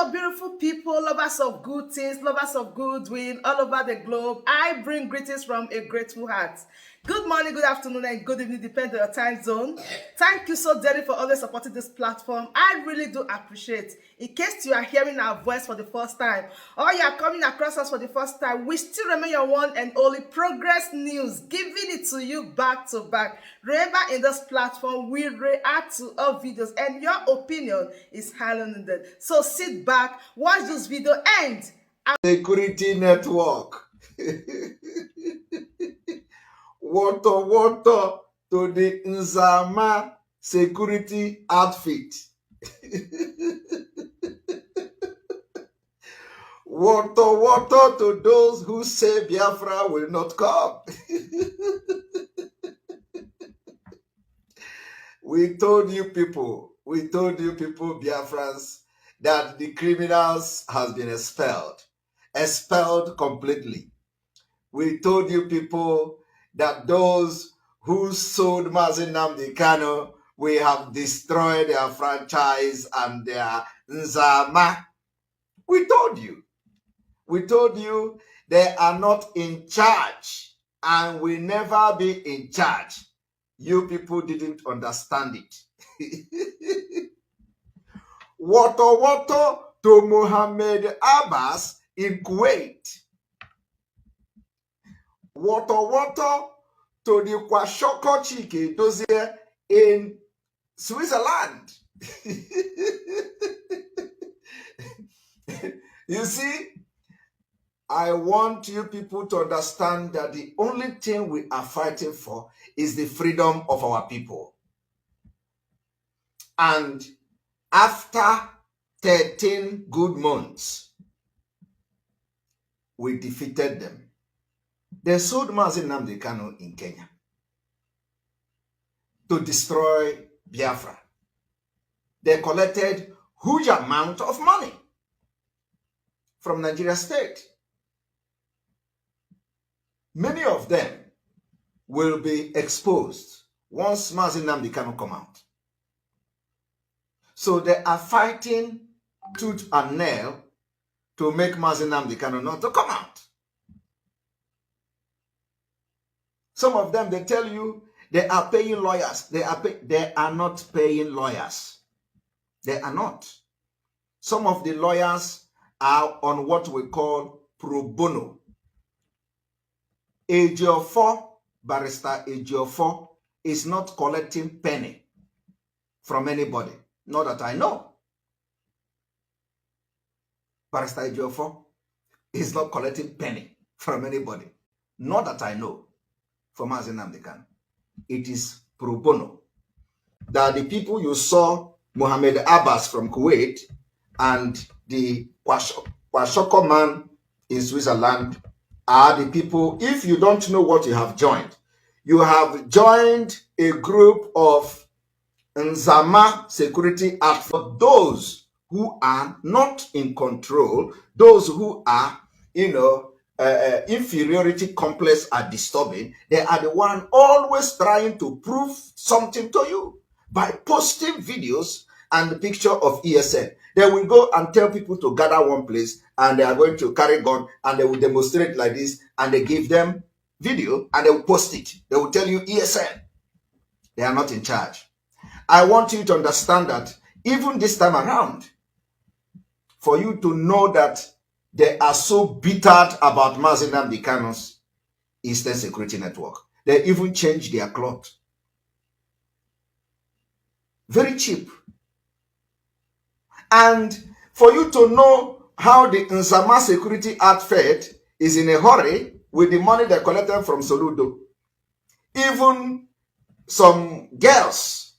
Hello, beautiful people, lovers of good things, lovers of goodwill all over the globe. I bring greetings from a grateful heart. Good morning, good afternoon, and good evening, depending on your time zone. Thank you so dearly for always supporting this platform. I really do appreciate. In case you are hearing our voice for the first time, or you are coming across us for the first time, we still remain your one and only Progress News, giving it to you back to back. Remember, in this platform, we react to all videos, and your opinion is highly needed. So sit back, watch this video, and Security network. Wotowoto to the Nzama security outfit. Wotowoto to those who say Biafra will not come. We told you people, Biafrans, that the criminals has been expelled completely. We told you people that those who sold Mazi Nnamdi Kanu, we have destroyed their franchise and their Nzama. We told you they are not in charge and will never be in charge. You people didn't understand it. Wotowoto to Mohammed Abbas in Kuwait. Wotowoto to the Kwashoko Chike Dozier in Switzerland. You see, I want you people to understand that the only thing we are fighting for is the freedom of our people. And after 13 good months, we defeated them. They sold Mazi Nnamdi Kanu in Kenya to destroy Biafra. They collected huge amount of money from Nigeria state. Many of them will be exposed once Mazi Nnamdi Kanu come out. So they are fighting tooth and nail to make Mazi Nnamdi Kanu not to come out. Some of them, they tell you they are paying lawyers. They are not paying lawyers. They are not. Some of the lawyers are on what we call pro bono. Ejiofor, Barrister Ejiofor, is not collecting penny from anybody. Not that I know. Barrister Ejiofor is not collecting penny from anybody. Not that I know. For Mazi Nnamdi Kanu. It is pro bono. That the people you saw, Mohammed Abbas from Kuwait and the Kwashoko man in Switzerland, are the people. If you don't know what you have joined a group of Nzama security act for those who are not in control, those who are, inferiority complex are disturbing. They are the one always trying to prove something to you by posting videos and the picture of ESN. They will go and tell people to gather one place and they are going to carry gun and they will demonstrate like this and they give them video and they will post it. They will tell you ESN. They are not in charge. I want you to understand that even this time around, for you to know that they are so bittered about Mazi Nnamdi Kanu's Eastern Security Network. They even changed their cloth. Very cheap. And for you to know how the Nzama security outfit is in a hurry with the money they collected from Soludo. Even some girls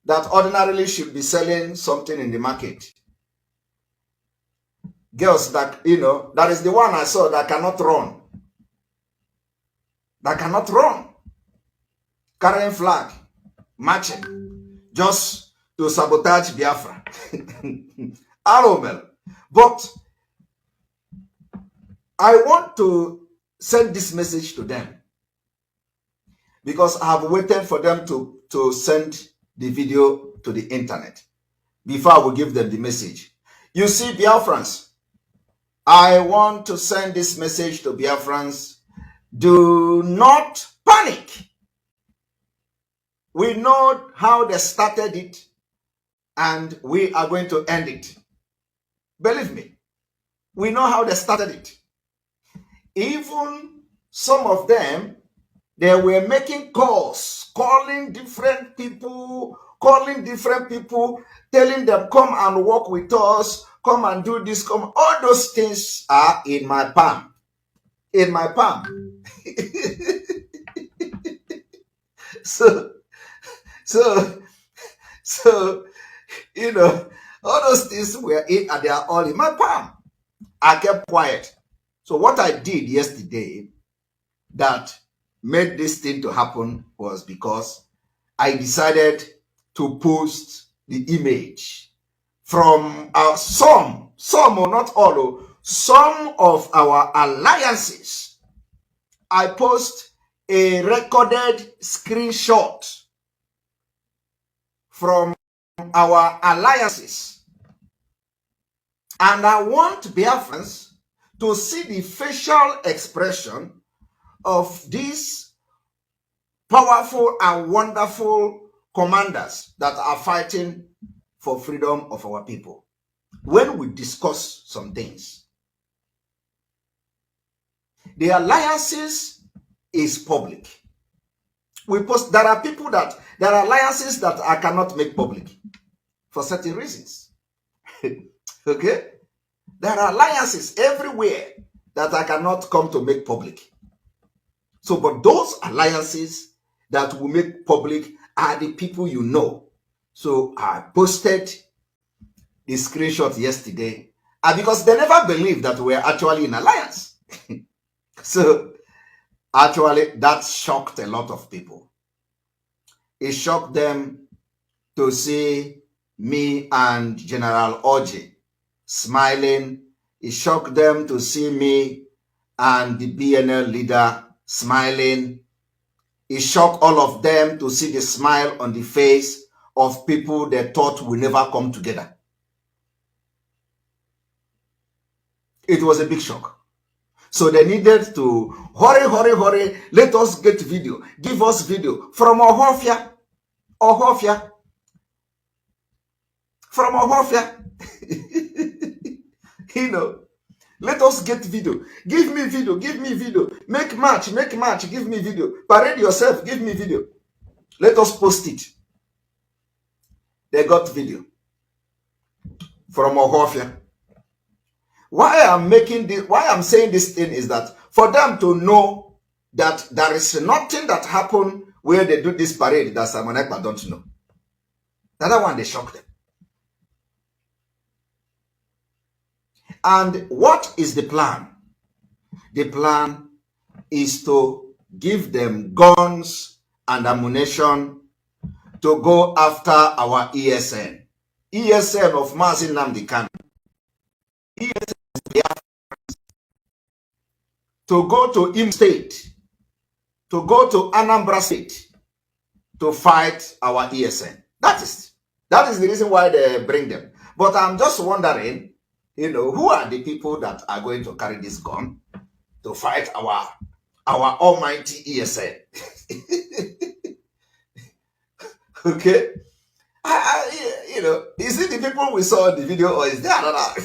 that ordinarily should be selling something in the market. Girls that, that is the one I saw that cannot run. That cannot run. Carrying flag, marching, just to sabotage Biafra. Aromel. But I want to send this message to them because I have waited for them to send the video to the internet before I will give them the message. You see, Biafrans, I want to send this message to Biafrans. Do not panic. We know how they started it, and we are going to end it. Believe me, we know how they started it. Even some of them, they were making calls, calling different people, telling them, come and work with us, come and do this, come. All those things are in my palm. In my palm. so, so, so, all those things were in, and they are all in my palm. I kept quiet. So what I did yesterday that made this thing to happen was because I decided to post the image from some or not all, some of our alliances. I post a recorded screenshot from our alliances. And I want Biafrans to see the facial expression of these powerful and wonderful commanders that are fighting for freedom of our people. When we discuss some things, the alliances is public. We post, there are alliances that I cannot make public for certain reasons. Okay? There are alliances everywhere that I cannot come to make public. So, but those alliances that will make public are the people you know. So I posted the screenshot yesterday, and because they never believed that we're actually in alliance. So actually that shocked a lot of people. It shocked them to see me and General Oji smiling. It shocked them to see me and the BNL leader smiling. It shocked all of them to see the smile on the face of people they thought would never come together. It was a big shock. So they needed to hurry, let us get video. Give us video from Ohofia. From Ohofia. Let us get video. Give me video. Make match, give me video. Parade yourself, give me video. Let us post it. They got video from Ohofia. Why I'm saying this thing is that for them to know that there is nothing that happened where they do this parade that Simon Ekpa don't know. The other one, they shock them. And what is the plan? The plan is to give them guns and ammunition to go after our ESN. ESN of Mazi Nnamdi Kanu. ESN to go to Imo State, to go to Anambra State, to fight our ESN. That is the reason why they bring them. But I'm just wondering, who are the people that are going to carry this gun to fight our almighty ESN? Okay? Is it the people we saw in the video, or is there another?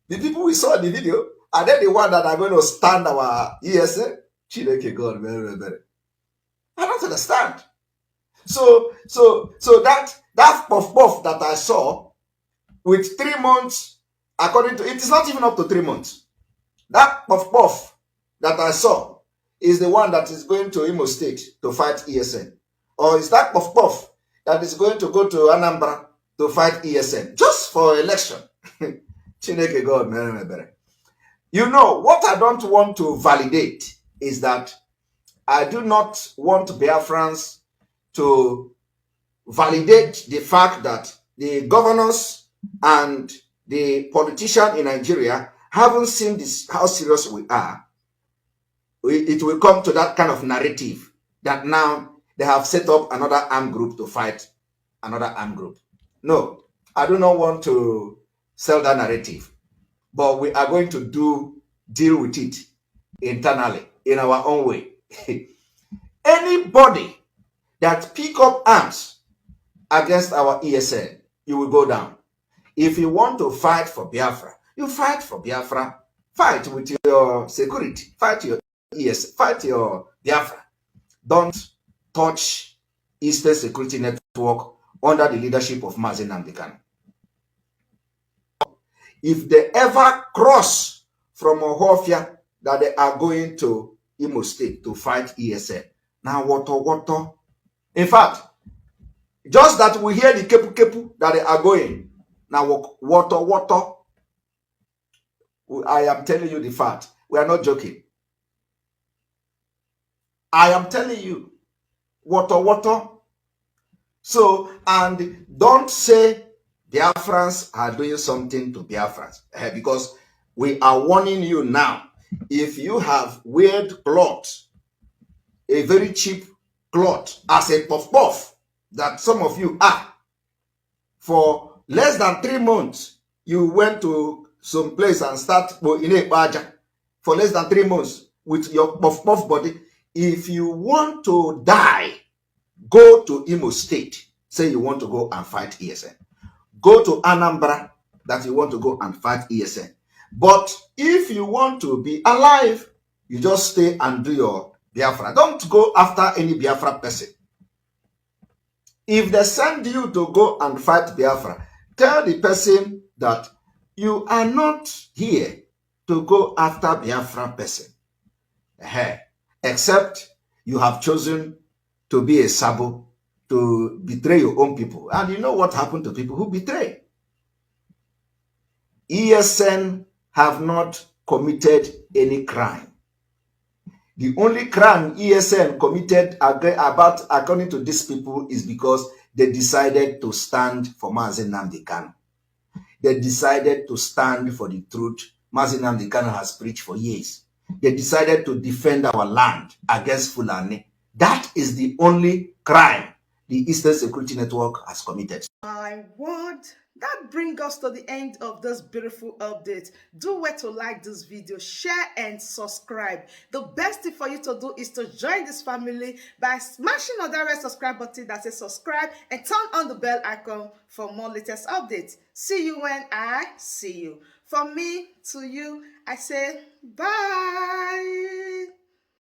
The people we saw in the video, are they the one that are going to stand our ESN? Chineke God, very, very. I don't understand. So that puff that I saw with 3 months, according to it is not even up to 3 months. That puff that I saw is the one that is going to Imo State to fight ESN, or is that puff that is going to go to Anambra to fight ESN just for election? Chineke God, very, very. What I don't want to validate is that I do not want Biafrans to validate the fact that the governors and the politicians in Nigeria haven't seen this, how serious we are. It will come to that kind of narrative that now they have set up another armed group to fight another armed group. No, I do not want to sell that narrative. But we are going to deal with it internally in our own way. Anybody that pick up arms against our ESN, you will go down. If you want to fight for Biafra, you fight for Biafra. Fight with your security. Fight your ES. Fight your Biafra. Don't touch Eastern Security Network under the leadership of Mazi Nnamdi Kanu. If they ever cross from Ohofia that they are going to Imo State to fight ESN, now Wotowoto. In fact, just that we hear the kepu that they are going, now Wotowoto. I am telling you the fact. We are not joking. I am telling you, Wotowoto. So, and don't say Biafrans are doing something to Biafrans, because we are warning you now. If you have weird cloth, a very cheap cloth, as a puff that some of you are, for less than 3 months, you went to some place and start in Ekpa for less than 3 months with your puff body. If you want to die, go to Imo State. Say you want to go and fight ESN. Go to Anambra that you want to go and fight ESN. But if you want to be alive, you just stay and do your Biafra. Don't go after any Biafra person. If they send you to go and fight Biafra, tell the person that you are not here to go after Biafra person. Except you have chosen to be a sabo, to betray your own people. And you know what happened to people who betray? ESN have not committed any crime. The only crime ESN committed according to these people is because they decided to stand for Mazi Nnamdi Kanu. They decided to stand for the truth Mazi Nnamdi Kanu has preached for years. They decided to defend our land against Fulani. That is the only crime the Eastern Security Network has committed. My word, that brings us to the end of this beautiful update. Do wait to like this video, share and subscribe. The best thing for you to do is to join this family by smashing on that red subscribe button that says subscribe and turn on the bell icon for more latest updates. See you when I see you. From me to you, I say bye.